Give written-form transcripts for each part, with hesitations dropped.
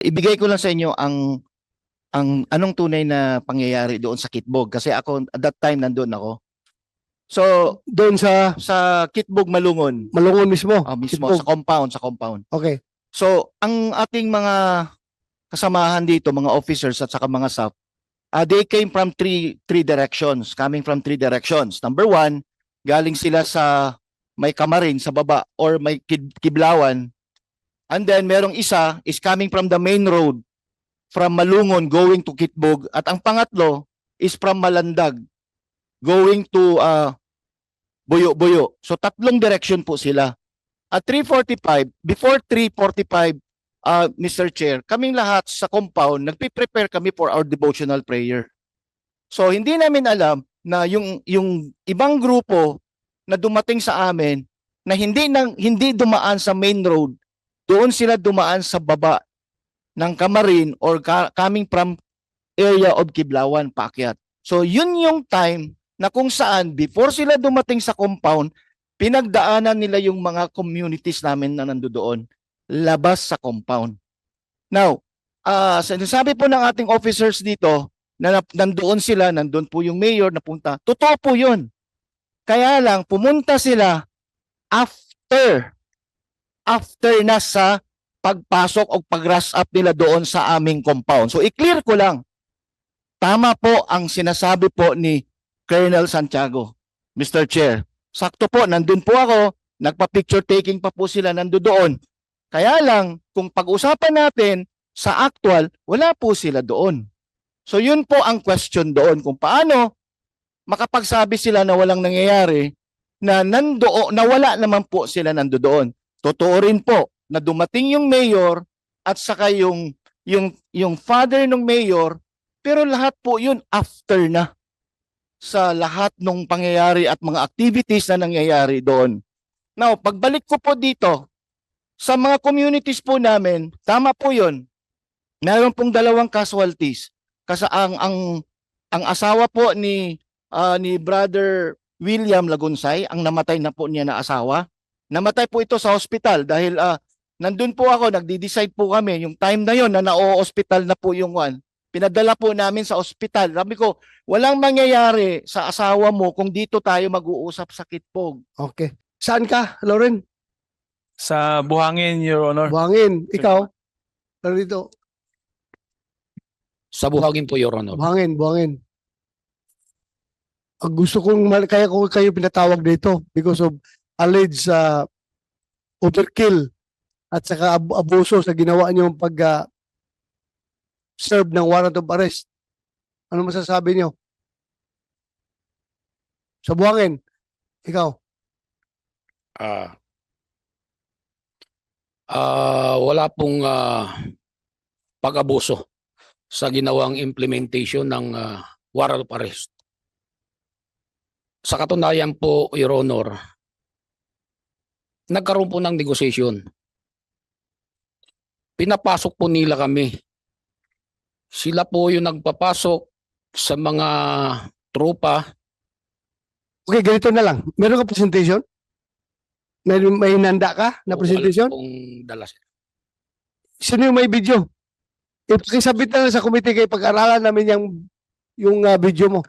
ibigay ko lang sa inyo ang anong tunay na pangyayari doon sa Kitbog kasi ako at that time nandoon ako. So Doon sa sa Kitbog Malungon, Malungon mismo. mismo Kitbog. sa compound. Okay. So ang ating mga kasamahan dito, mga officers at saka mga staff, they came from three directions, coming from three directions. Number one, galing sila sa may Kamarin sa baba or may Kiblawan. And then merong isa is coming from the main road from Malungon going to Kitbog. At ang pangatlo is from Malandag going to Buyo-Buyo. So tatlong direction po sila. At 3:45, before 3:45, Mr. Chair, kaming lahat sa compound, nagpe-prepare kami for our devotional prayer. So hindi namin alam na yung ibang grupo na dumating sa amin na hindi dumaan sa main road, doon sila dumaan sa baba ng Kamarin or coming from area of Kiblawan, paakyat. So yun yung time na kung saan before sila dumating sa compound, pinagdaanan nila yung mga communities namin na nandoon labas sa compound. Now, sinasabi po ng ating officers dito na nandoon sila, nandoon po yung mayor napunta. Totoo po yun. Kaya lang, pumunta sila after na sa pagpasok o pag-rush up nila doon sa aming compound. So i-clear ko lang, tama po ang sinasabi po ni Colonel Santiago, Mr. Chair. Sakto po, nandun po ako, nagpa-picture taking pa po sila nandoon. Kaya lang, kung pag-usapan natin sa actual, wala po sila doon. So yun po ang question doon, kung paano makapagsabi sila na walang nangyayari, na wala naman po sila nandoon. Totoo rin po na dumating yung mayor at saka yung father ng mayor, pero lahat po yun after na sa lahat ng pangyayari at mga activities na nangyayari doon. Now, pagbalik ko po dito, sa mga communities po namin, tama po yun. Meron pong 2 casualties. Kasi ang asawa po ni Brother William Lagunsay, ang namatay na po niya na asawa, namatay po ito sa hospital dahil nandun po ako, nagdi-decide po kami, yung time na yon na na-hospital na po yung one. Pinadala po namin sa ospital. Sabi ko, walang mangyayari sa asawa mo kung dito tayo mag-uusap sa Kitbog. Okay. Saan ka, Lauren? Sa Buhangin, Your Honor. Buhangin. Ikaw? Narito. Sa Buhangin po, Your Honor. Buhangin, Buhangin. Ang gusto kong, kaya ko kayo pinatawag dito because of alleged overkill at saka abuso sa ginawa niyong serve ng warrant of arrest. Ano masasabi niyo? Sa Buhangin, ikaw? Wala pong pag-abuso sa ginawang implementation ng warrant of arrest. Sa katunayan po, Your Honor, nagkaroon po ng negotiation. Pinapasok po nila kami. Sila po yung nagpapasok sa mga tropa. Okay, ganito na lang. Meron ka presentation? May nanda ka na presentation? Wala pong dala. Sino yung may video? Ipakisabit na lang sa committee kay pag-aralan namin yung video mo.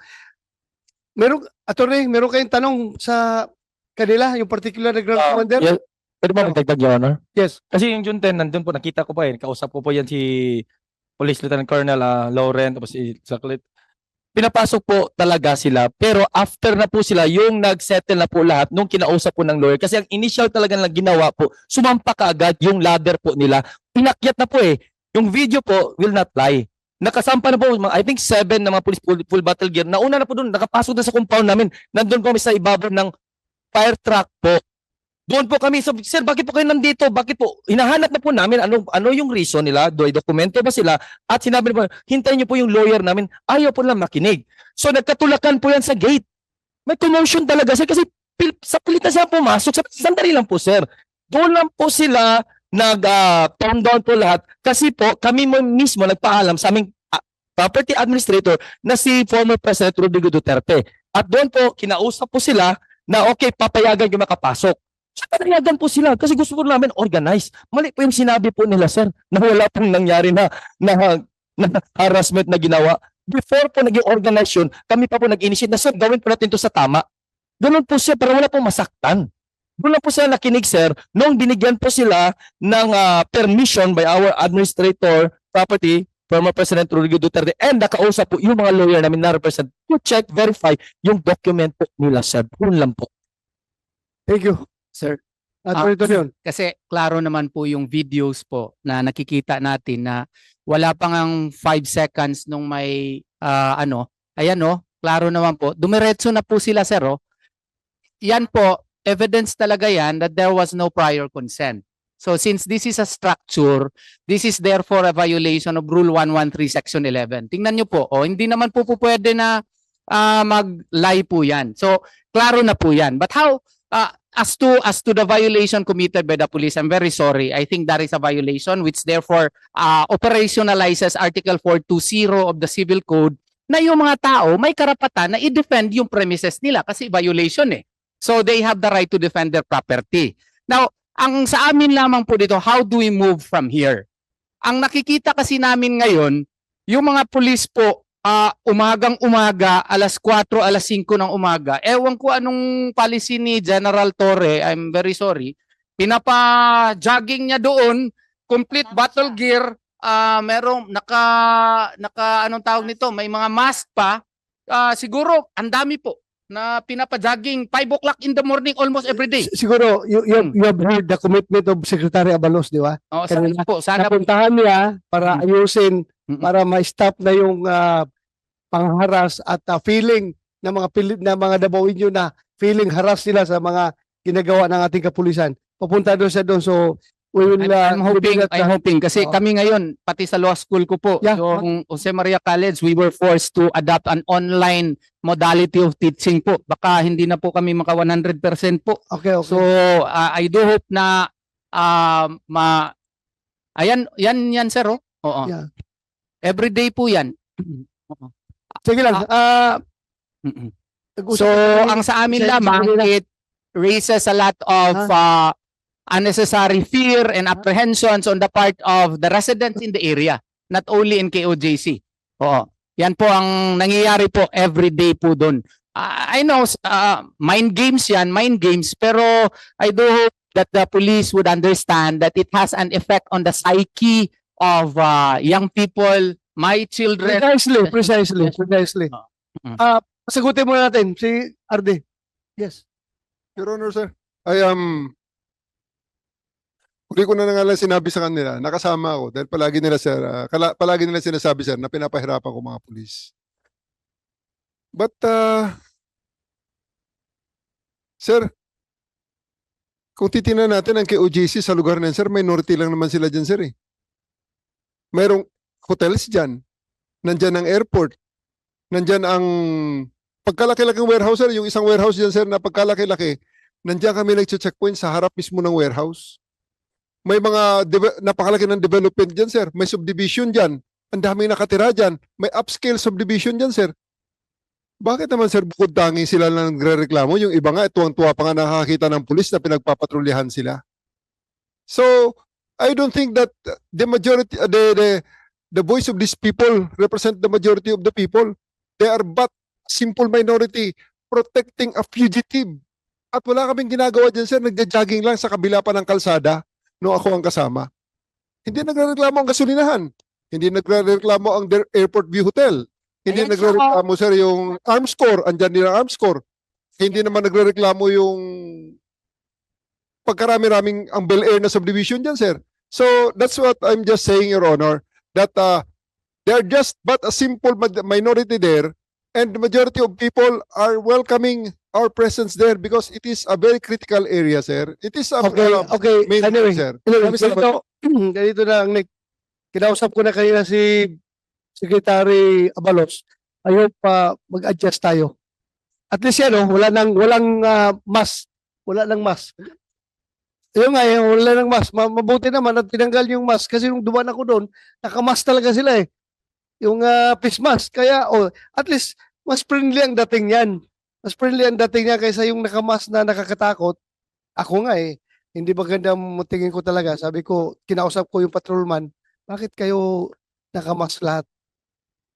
Attorney, meron kayong tanong sa kanila, yung particular na ground commander? Yes. Pwede ba magdagdag, Your Honor? Yes. Kasi yung June 10, nandun po, nakita ko pa kausap ko po yan si Police Lieutenant Colonel Lauren, tapos si Saklit. Pinapasok po talaga sila, pero after na po sila, yung nag-settle na po lahat, nung kinausap po ng lawyer, kasi ang initial talaga na ginawa po, sumampa ka agad yung ladder po nila. Inakyat na po Yung video po will not lie. Nakasampa na po, I think 7 na mga police full battle gear. Nauna na po doon, nakapasok na sa compound namin. Nandun po kami sa ibabaw ng fire truck po. Doon po kami, sir, bakit po kayo nandito? Bakit po? Hinahanap na po namin ano yung reason nila, dokumento ba sila? At sinabi na po, hintayin niyo po yung lawyer namin. Ayaw po lang makinig. So nagkatulakan po yan sa gate. May commotion talaga sir kasi sa pilitan siya pumasok. Sandali lang po sir. Doon lang po sila nag-tone down po lahat kasi po kami mismo nagpaalam sa aming property administrator na si former President Rodrigo Duterte. At doon po kinausap po sila na okay, papayagan yung makapasok. So, panayagan po sila kasi gusto po namin organize. Mali po yung sinabi po nila, sir, na wala pong nangyari na harassment na ginawa. Before po naging organization, kami pa po nag-initiate na, sir, gawin po natin ito sa tama. Ganun po siya para wala pong masaktan. Doon lang po sila nakinig, sir, nung binigyan po sila ng permission by our administrator, property, former President Rodrigo Duterte, and nakausap po yung mga lawyer namin na represent to check, verify yung document po nila, sir. Doon lang po. Thank you. Sir, Attorney Torion. kasi klaro naman po yung videos po na nakikita natin na wala pang ang 5 seconds nung may ayan klaro naman po. Dumiretso na po sila, sir. Yan po, evidence talaga yan that there was no prior consent. So since this is a structure, this is therefore a violation of Rule 113 Section 11. Tingnan nyo po, hindi naman po pwede na mag-lie po yan. So klaro na po yan. But how, as to the violation committed by the police, I'm very sorry. I think that is a violation which therefore operationalizes Article 420 of the Civil Code na yung mga tao may karapatan na i-defend yung premises nila kasi violation eh. So they have the right to defend their property. Now, ang sa amin lamang po dito, how do we move from here? Ang nakikita kasi namin ngayon, yung mga police po, umagang-umaga, alas 4, alas 5 ng umaga, ewan ko anong policy ni General Torre, I'm very sorry, pinapa-jogging niya doon, complete battle gear, merong anong tawag nito, may mga mask pa, siguro ang dami po na pinapa-jogging 5 o'clock in the morning almost every day. Siguro, you have heard the commitment of Secretary Abalos, di ba? Sana po, sana po. Napuntahan niya para ayusin, Mm-mm. para ma-stop na yung pangharas at feeling ng mga Dabawenyo na feeling haras sila sa mga ginagawa ng ating kapulisan. Papunta doon siya doon. So, we will I'm hoping kasi Oo. kami ngayon pati sa law school ko po Yeah. yung Jose Maria College we were forced to adopt an online modality of teaching po baka hindi na po kami maka 100% po Okay, okay. so I do hope na yan sir oo Yeah. everyday po yan Sige lang. Mm-mm. Nag-usap So tayo. ang sa amin Sa- lamang sa kanila. it raises a lot of unnecessary fear and apprehensions on the part of the residents in the area, not only in KOJC. Oo. Yan po ang nangyayari po every day po doon. I know mind games pero I do hope that the police would understand that it has an effect on the psyche of young people, my children. Precisely. Mm. Sagutin muna natin si Arde. Yes. Your Honor, sir, huli ko na nga lang sinabi sa kanila, nakasama ako dahil palagi nila sinasabi, sir, na pinapahirapan ko mga pulis. But, sir, kung titingnan natin ang KOJC sa lugar na yan, sir, minority lang naman sila dyan, sir, eh. Mayroong hotels dyan, nandyan ang airport, nandyan ang pagkalaki-laking warehouse, sir, yung isang warehouse dyan, sir, na pagkalaki-laki, nandiyan kami nag-checkpoint sa harap mismo ng warehouse. May mga napakalaki ng development dyan, sir. May subdivision dyan. Ang daming nakatira dyan. May upscale subdivision dyan, sir. Bakit naman, sir, bukod tangi sila lang nagre-reklamo? Yung iba nga, tuwang-tuwa pa nga nakakita ng pulis na pinagpapatrolyahan sila. So, I don't think that the majority, the voice of these people represent the majority of the people. They are but simple minority protecting a fugitive. At wala kaming ginagawa dyan, sir. Nagja-jogging lang sa kabila pa ng kalsada no ako ang kasama. Hindi nagrereklamo ang gasolinahan. Hindi nagrereklamo ang Airport View Hotel. Hindi Ayan, nagrereklamo, sir, yung Arms Corps. Andyan din ang Arms Corps. Hindi naman nagrereklamo yung pagkarami-raming ang Bel Air na subdivision dyan, sir. So, that's what I'm just saying, Your Honor, that they're just but a simple minority there, and the majority of people are welcoming our presence there because it is a very critical area, sir. It is a Okay. main Anyway, sir. ganito lang, Nick. Kinausap ko na kanina si Secretary Abalos. I hope mag-adjust tayo. At least yan, walang mask. Wala nang mask. Yung nga, wala nang mask. Mabuti naman at tinanggal yung mask kasi nung dumaan ako doon, nakamask talaga sila eh. Yung face mask. Kaya, at least, mas friendly ang dating yan. Mas friendly ang dating niya kaysa yung nakamask na nakakatakot ako nga hindi maganda mo tingin ko talaga. Sabi ko, kinausap ko yung patrolman, bakit kayo nakamask lahat?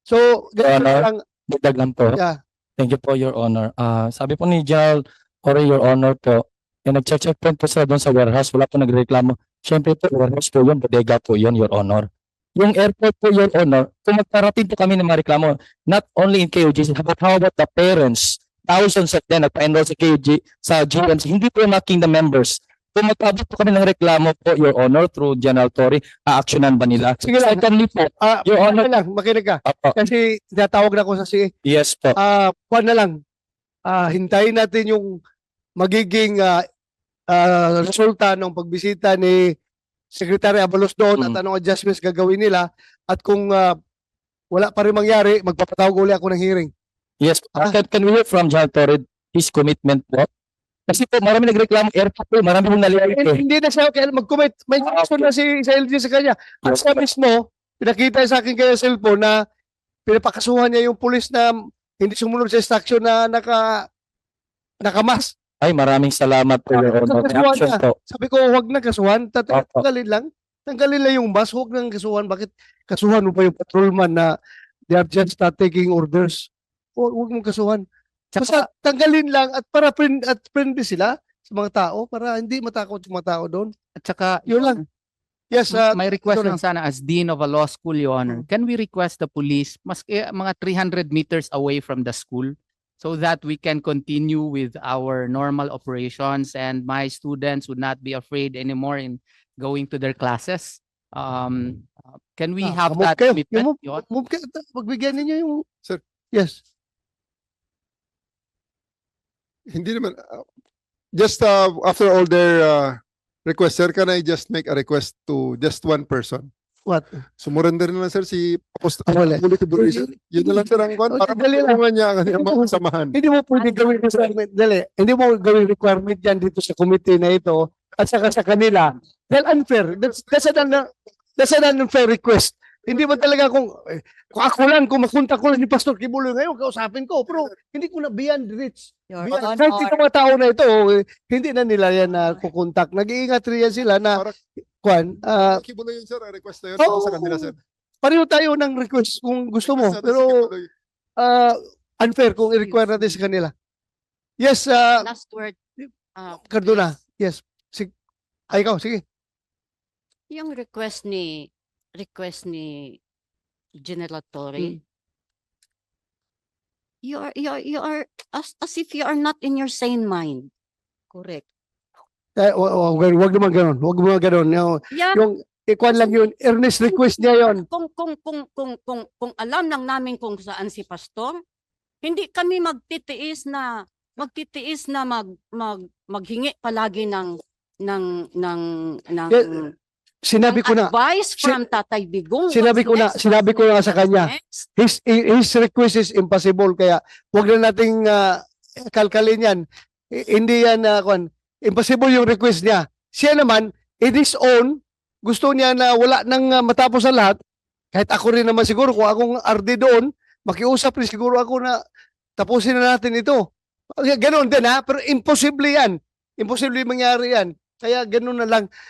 So, ganito Honor. lang, Dagdag lang po. yeah. Thank you po, Your Honor. Sabi po ni General Ore, Your Honor po, nag-check point po sila doon sa warehouse, wala po nagreklamo. Siyempre po, warehouse po yun, bodega po yun, Your Honor. Yung airport po, Your Honor, kung magparating po kami ng mga reklamo, not only in KOGC, but how about the parents, thousands of them nagpa-enroll sa KOG, sa GMC, hindi po mga kingdom members. Kung magpabot po kami ng reklamo po, Your Honor, through General Torre, a-actionan ba nila? Sige lang. Secondly po, Your Honor, lang, makinig ka. Opo, Kasi tinatawag na ako sa CA. yes po. Kuwan na lang. Hintayin natin yung magiging resulta ng pagbisita ni Secretary Abalos doon at anong adjustments gagawin nila. At kung wala pa rin mangyari, magpapatawag uli ako ng hearing. Yes, can we hear from General Torre his commitment po? Kasi po marami nagreklamo airport po, marami pong nalilit eh. Hindi na siya kaya mag-commit. May action na si LG sa kanya. At siya mismo, pinakita sa akin kaya cellphone na pinapakasuhan niya yung pulis na hindi sumunod sa instruction na nakamas. Ay, maraming salamat po, Your Honor. May action po. Sabi ko, huwag na kasuhan. Opo. Tanggalin lang. Tanggalin lang yung bus. Huwag nang kasuhan. Bakit kasuhan mo pa yung patrolman na they are just taking orders? Huwag mong kasuhan. Basta tanggalin lang at para friendly sila sa mga tao para hindi matakot yung mga tao doon. At saka, Yun lang. Yes, may request sorry. lang sana as Dean of a Law School, Your Honor. Can we request the police mga 300 meters away from the school so that we can continue with our normal operations and my students would not be afraid anymore in going to their classes? Can we have move that kayo. commitment, Your Honor? Move kayo. Magbigyan ninyo yung... Sir. Yes. Hindi naman. Just after all their requests, sir, can I just make a request to just one person? What? Sumurrender na lang, sir, si Wala. Yun na lang, sir, ang kwan. Para Dali lang. matulungan niya ang kanyang mga samahan. Hindi mo pwede gawin requirement. Dali. Hindi mo gawin requirement yan dito sa committee na ito at saka sa kanila. Dahil unfair. That's an unfair request. Hindi mo talaga kung ako lang, kung makunta ko ni Pastor Kibuloy ngayon, kausapin ko. Pero hindi ko na beyond reach. Your Beyond, Honor, kahit itong mga tao na ito, hindi na nila yan na kukontak. Nag-iingat rin yan sila na, kwan, Kibuloy yun, sir, ang request na yun Oo. sa kanila, sir. pareho tayo ng request kung gusto mo. Sa- sa Pero Kibuloy. unfair kung i-require natin sa kanila. Yes, last word. Cardona. Yes. Ikaw, sige. Yung request ni General Torre. You are as if you are not in your sane mind. Correct. Wag naman ganun. Wag naman ganun. Yeah. Yung ikuan lang yun. Earnest request niya yun. Kung alam lang namin kung saan si Pastor, hindi kami magtitiis na maghingi palagi ng Sinabi ko na. advice from Tatay Bigong. Sinabi What's ko na next? sa kanya. Next? His request is impossible. Kaya wag na nating kalkalin yan. Hindi yan impossible yung request niya. Siya naman, in his own, gusto niya na wala nang matapos ang lahat. Kahit ako rin naman siguro, kung akong RD doon, makiusap rin siguro ako na tapusin na natin ito. Ganon din ha, pero imposible yan. Imposible mangyari yan. Kaya ganun na lang.